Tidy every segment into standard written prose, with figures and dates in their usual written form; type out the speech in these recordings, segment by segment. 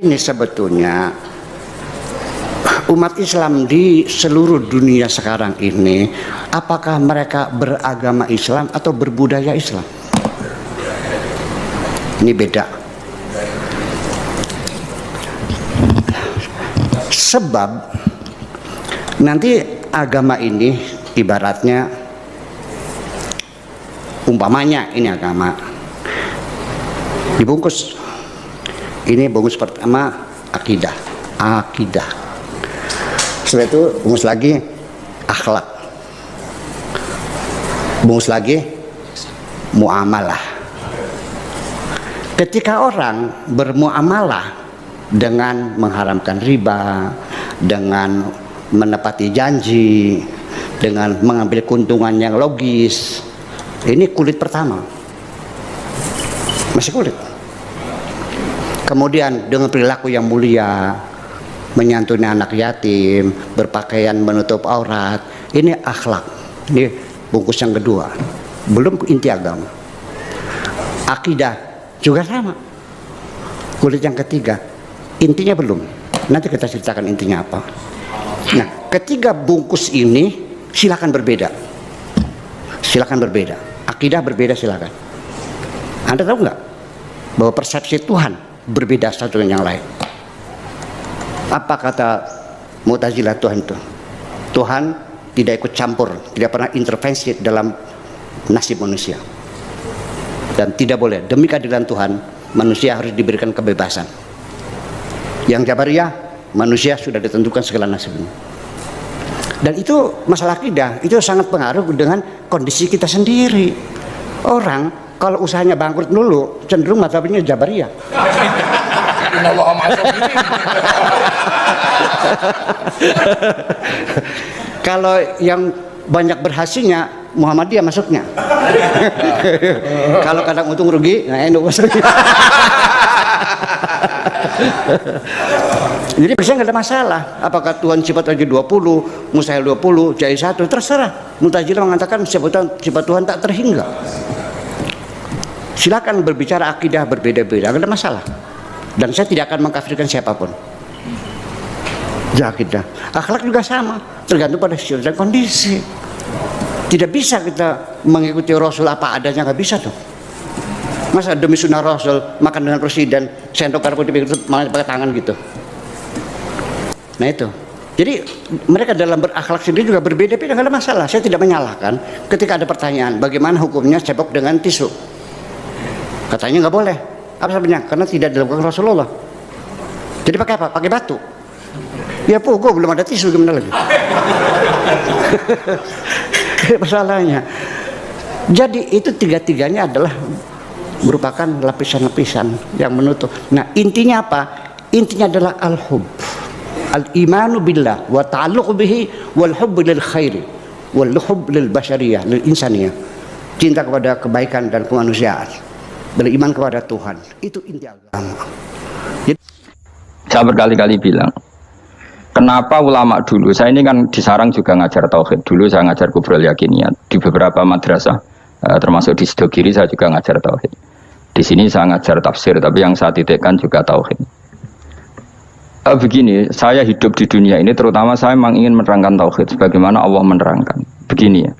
Ini sebetulnya umat Islam di seluruh dunia sekarang ini, apakah mereka beragama Islam atau berbudaya Islam? Ini beda. Sebab nanti agama ini ibaratnya, umpamanya ini agama dibungkus. Ini bungkus pertama akidah. Setelah itu bungkus lagi akhlak, bungkus lagi muamalah. Ketika orang bermuamalah dengan mengharamkan riba, dengan menepati janji, dengan mengambil keuntungan yang logis, ini kulit pertama, masih kulit. Kemudian dengan perilaku yang mulia, menyantuni anak yatim, berpakaian menutup aurat, ini akhlak. Ini bungkus yang kedua, belum inti agama. Akidah juga sama, kulit yang ketiga, intinya belum. Nanti kita ceritakan intinya apa. Nah, ketiga bungkus ini silakan berbeda. Silakan berbeda. Akidah berbeda silakan. Anda tahu nggak bahwa persepsi Tuhan berbeda satu dengan yang lain? Apa kata Mu'tazilah Tuhan itu? Tuhan tidak ikut campur, tidak pernah intervensi dalam nasib manusia. Dan tidak boleh, demi keadilan Tuhan, manusia harus diberikan kebebasan. Yang Jabariyah, manusia sudah ditentukan segala nasibnya. Dan itu masalah akidah, itu sangat pengaruh dengan kondisi kita sendiri. Orang kalau usahanya bangkrut dulu, cenderung mazhabnya Jabariyah. Kalau yang banyak berhasilnya, Muhammadiyah masuknya. Kalau kadang untung rugi, nah ini masuknya. Jadi biasanya nggak ada masalah. Apakah Tuhan sifat aja 20, Mustahil 20, Jai 1, terserah. Mu'tazilah mengatakan sifat Tuhan tak terhingga. Silakan berbicara akidah berbeda-beda, nggak ada masalah. Dan saya tidak akan mengkafirkan siapapun. Ya, akidah, akhlak juga sama, tergantung pada situasi dan kondisi. Tidak bisa kita mengikuti Rasul apa adanya, nggak bisa tuh. Masa demi sunnah Rasul makan dengan presiden, sendok garam putih makan pakai tangan gitu. Nah itu. Jadi mereka dalam berakhlak sendiri juga berbeda-beda, nggak ada masalah. Saya tidak menyalahkan. Ketika ada pertanyaan, bagaimana hukumnya cebok dengan tisu? Katanya nggak boleh. Apa sebabnya? Karena tidak dilakukan Rasulullah. Jadi pakai apa? Pakai batu. Ya pukul, belum ada tisu, gimana lagi? Masalahnya. Jadi itu tiga-tiganya adalah merupakan lapisan-lapisan yang menutup. Nah intinya apa? Intinya adalah al-hub, al-imanu billah wa ta'alluq bihi wal hubbu lil khairi wal hub lil bashariyah lil insaniyah. Cinta kepada kebaikan dan kemanusiaan, beriman kepada Tuhan, itu inti agama. Jadi, saya berkali-kali bilang, kenapa ulama dulu, saya ini kan di Sarang juga ngajar tauhid, dulu saya ngajar kubrul yakiniyat di beberapa madrasah, termasuk di Sidogiri saya juga ngajar tauhid. Di sini saya ngajar tafsir, tapi yang saya titikkan juga tauhid. Begini, saya hidup di dunia ini, terutama saya memang ingin menerangkan tauhid, sebagaimana Allah menerangkan. Begini ya,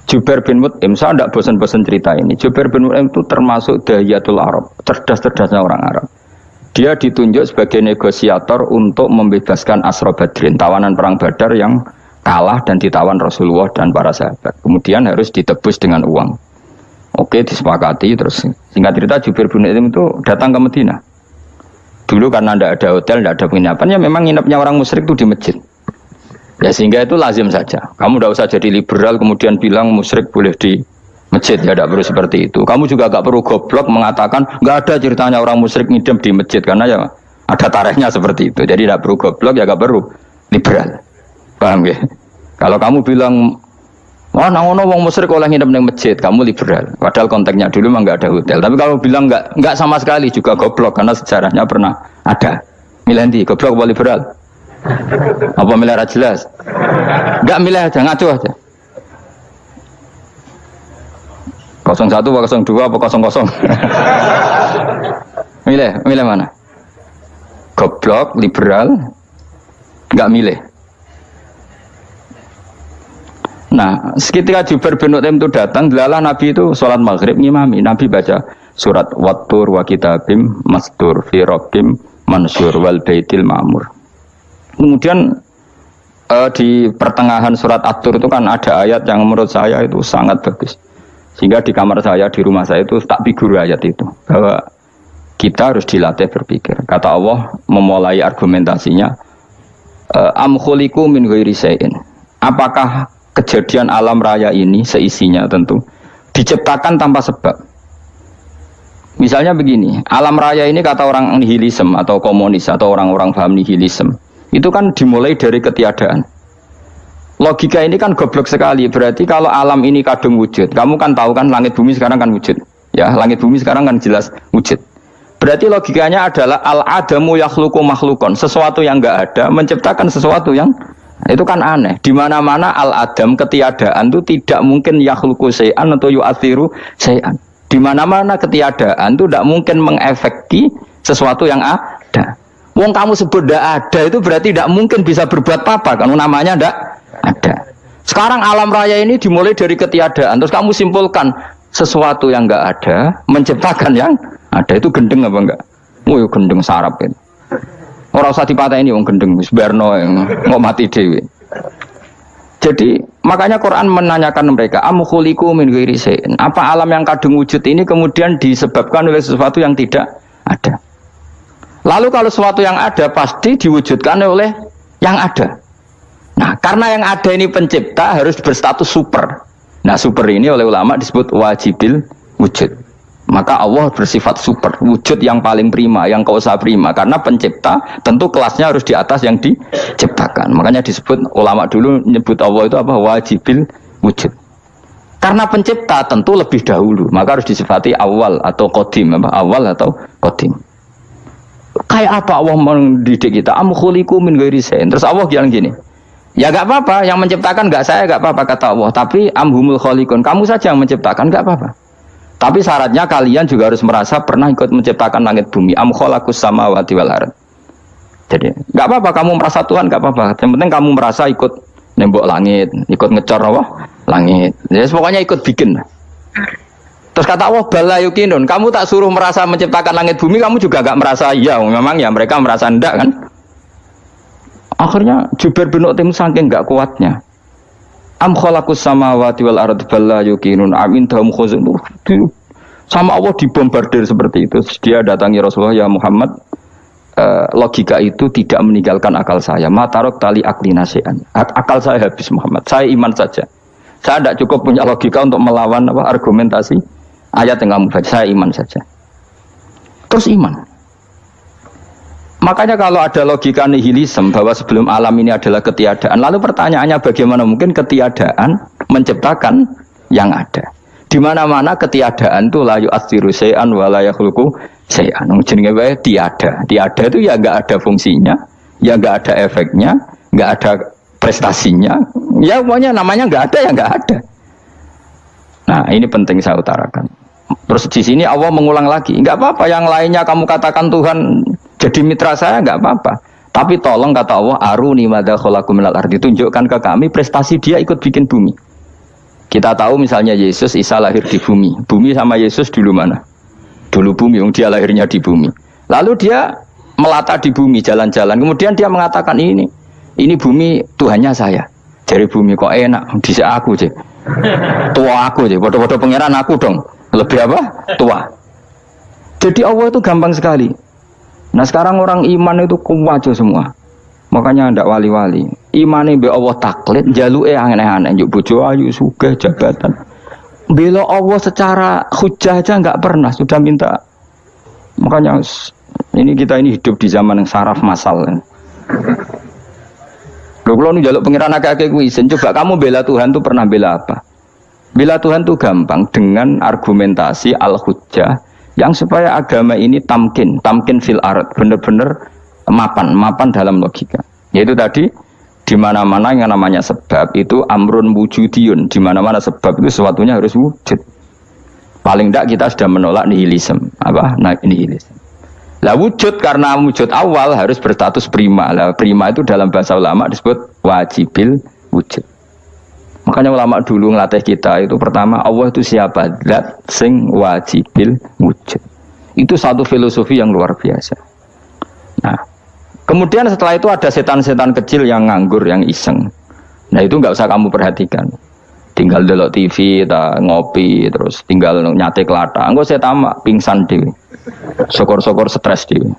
Jubair bin Mut'im, saya tidak bosan-bosan cerita ini. Jubair bin Mut'im itu termasuk dahiyatul Arab, cerdas-cerdasnya orang Arab. Dia ditunjuk sebagai negosiator untuk membebaskan Asra Badrin, tawanan perang Badar yang kalah dan ditawan Rasulullah dan para sahabat. Kemudian harus ditebus dengan uang. Oke, disepakati. Terus singkat cerita Jubair bin Mut'im itu datang ke Madinah. Dulu karena tidak ada hotel, tidak ada penginapan, ya memang nginepnya orang musyrik itu di masjid. Ya sehingga itu lazim saja. Kamu tidak usah jadi liberal kemudian bilang musyrik boleh di masjid, ya tidak perlu seperti itu. Kamu juga tidak perlu goblok mengatakan nggak ada ceritanya orang musyrik ngidam di masjid, karena ya ada tarikhnya seperti itu. Jadi tidak perlu goblok, ya tidak perlu liberal. Paham ya? Kalau kamu bilang wah nangono wong musyrik oleh ngidam di masjid, kamu liberal. Padahal konteksnya dulu memang nggak ada hotel. Tapi kalau bilang nggak sama sekali juga goblok, karena sejarahnya pernah ada. Milih di goblok apa liberal? Apa milih jelas? Enggak milih aja, ngaco aja. 01 apa 02 apa 00? Milih mana? goblok, liberal, nggak milih. Nah, ketika Jubair bin Mut'im itu datang, delalah Nabi itu sholat maghrib ngimami. Nabi baca surat Wattur wa kitabim mastur fi rabbim mansur wal baitil ma'mur. Kemudian di pertengahan surat At-Tur itu kan ada ayat yang menurut saya itu sangat bagus. Sehingga di kamar saya, di rumah saya itu tak figur ayat itu. Bahwa kita harus dilatih berpikir. Kata Allah memulai argumentasinya, am khuliqu min ghairi syai'in. Apakah kejadian alam raya ini seisinya tentu diciptakan tanpa sebab. Misalnya begini, alam raya ini kata orang nihilisme atau komunis atau orang-orang paham nihilisme, itu kan dimulai dari ketiadaan. Logika ini kan goblok sekali. Berarti kalau alam ini kadung wujud, kamu kan tahu kan langit bumi sekarang kan wujud. Ya, langit bumi sekarang kan jelas wujud. Berarti logikanya adalah al-adamu yakhluqu makhlukon, sesuatu yang enggak ada menciptakan sesuatu yang itu kan aneh. Di mana-mana al-adam ketiadaan itu tidak mungkin yakhluqu syai'an atau yu'athiru syai'an. Di mana-mana ketiadaan itu tidak mungkin mengefekti sesuatu yang ada. Wong kamu sebut tidak ada itu berarti tidak mungkin bisa berbuat apa kan namanya tidak ada. Sekarang alam raya ini dimulai dari ketiadaan. Terus kamu simpulkan sesuatu yang enggak ada menciptakan yang ada, itu gendeng apa enggak? Oh, ya gendeng sarap itu. Ora usah dipateni wong gendeng wis barno ngok mati dhewe. Jadi makanya Quran menanyakan mereka, am khuliqu min ghairi syai'in. Apa alam yang kadung wujud ini kemudian disebabkan oleh sesuatu yang tidak ada? Lalu kalau sesuatu yang ada pasti diwujudkan oleh yang ada. Nah, karena yang ada ini pencipta harus berstatus super. Nah, super ini oleh ulama disebut wajibil wujud. Maka Allah bersifat super, wujud yang paling prima, yang kausa prima. Karena pencipta tentu kelasnya harus di atas yang diciptakan. Makanya disebut ulama dulu nyebut Allah itu apa? Wajibil wujud. Karena pencipta tentu lebih dahulu, maka harus disifati awal atau qadim, apa? Awal atau qadim. Kayak apa Allah mendidik kita? Am khuliqu min ghairi syai'in. Terus Allah bilang gini, ya gak apa-apa, yang menciptakan gak saya, gak apa-apa kata Allah. Tapi amhumul khaliqun, kamu saja yang menciptakan, gak apa-apa. Tapi syaratnya kalian juga harus merasa pernah ikut menciptakan langit bumi. Am khalaqus samawati wal ardh. Jadi, gak apa-apa kamu merasa Tuhan, gak apa-apa. Yang penting kamu merasa ikut nembok langit, ikut ngecor apa? Langit. Jadi pokoknya ikut bikin. Terus kata Allah, bala yukinun, kamu tak suruh merasa menciptakan langit bumi, kamu juga gak merasa iya. Memang ya mereka merasa ndak kan? Akhirnya Jubair bin Mut'im saking gak kuatnya. Am khalaqus samawati wal ardh balla yuqinun amin dahum khuzun. Sama Allah dibombardir seperti itu. Dia datangi Rasulullah, ya Muhammad, logika itu tidak meninggalkan akal saya. Matarok tali akli nasian. Akal saya habis Muhammad. Saya iman saja. Saya tidak cukup punya logika untuk melawan argumentasi ayat yang kamu baca. Saya iman saja. Terus iman. Makanya kalau ada logika nihilisme bahwa sebelum alam ini adalah ketiadaan, lalu pertanyaannya bagaimana mungkin ketiadaan menciptakan yang ada? Di mana-mana ketiadaan itu la yu'atsiru syai'an wa la yakhluqu syai'an. Jenenge wae tiada. Tiada itu ya enggak ada fungsinya, ya enggak ada efeknya, enggak ada prestasinya. Ya pokoknya namanya enggak ada ya enggak ada. Nah, ini penting saya utarakan. Terus di sini Allah mengulang lagi, enggak apa-apa yang lainnya kamu katakan Tuhan jadi mitra saya, enggak apa-apa. Tapi tolong kata Allah, aruni madza khalaqu minal ardi, tunjukkan ke kami prestasi dia ikut bikin bumi. Kita tahu misalnya Yesus, Isa lahir di bumi. Bumi sama Yesus dulu mana? Dulu bumi, dia lahirnya di bumi. Lalu dia melata di bumi, jalan-jalan. Kemudian dia mengatakan ini bumi Tuhannya saya. Dari bumi kok enak, dhisik aku aja. Tua aku aja, bodoh-bodoh pangeran aku dong. Lebih apa? Tua. Jadi Allah itu gampang sekali. Nah sekarang orang iman itu kuwajo semua. Makanya ndak wali-wali. Imane mbek Allah taklid, jaluke aneh-aneh, njuk bojo ayu, sugih, jabatan. Bela Allah secara hujah aja enggak pernah, sudah minta. Makanya ini kita ini hidup di zaman yang saraf massal. Lho kula nu njaluk pangeran akeh-akeh kuwi, coba kamu bela Tuhan tuh pernah bela apa? Bela Tuhan tuh gampang dengan argumentasi al-hujjah yang supaya agama ini tamkin fil ard, benar-benar mapan dalam logika. Yaitu tadi di mana-mana yang namanya sebab itu amrun wujudiyun, di mana-mana sebab itu sesuatunya harus wujud. Paling tidak kita sudah menolak nihilisme, nihilisme. Lah wujud karena wujud awal harus berstatus prima. Lah prima itu dalam bahasa ulama disebut wajibil wujud. Makanya ulama dulu ngelatih kita itu pertama Allah itu siapa? Zat sing wajibil wujud. Itu satu filosofi yang luar biasa. Nah, kemudian setelah itu ada setan-setan kecil yang nganggur, yang iseng. Nah itu nggak usah kamu perhatikan. Tinggal delok TV, ngopi, terus tinggal nyate kelata. Engko setan pingsan dewe. Syukur-syukur stres dewe.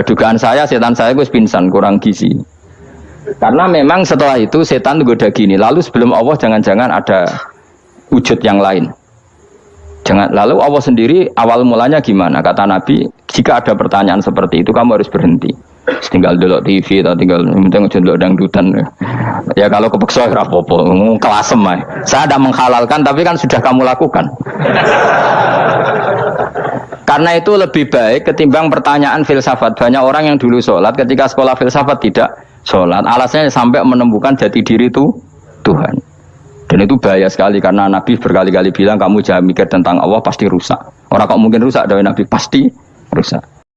Dugaan saya setan saya gue pingsan, kurang gizi. Karena memang setelah itu setan goda gini. Lalu sebelum Allah jangan-jangan ada wujud yang lain. Jangan. Lalu Allah sendiri awal mulanya gimana? Kata Nabi, jika ada pertanyaan seperti itu kamu harus berhenti. Tinggal delok TV atau tinggal penting delok dangdutan. Ya kalau kepeksa ora apa-apa, kelasem ae. Saya tidak menghalalkan tapi kan sudah kamu lakukan. Karena itu lebih baik ketimbang pertanyaan filsafat. Banyak orang yang dulu sholat ketika sekolah filsafat tidak sholat. Alasannya sampai menemukan jati diri itu Tuhan. Dan itu bahaya sekali karena Nabi berkali-kali bilang kamu jangan mikir tentang Allah pasti rusak. Orang kok mungkin rusak dari Nabi pasti rusak.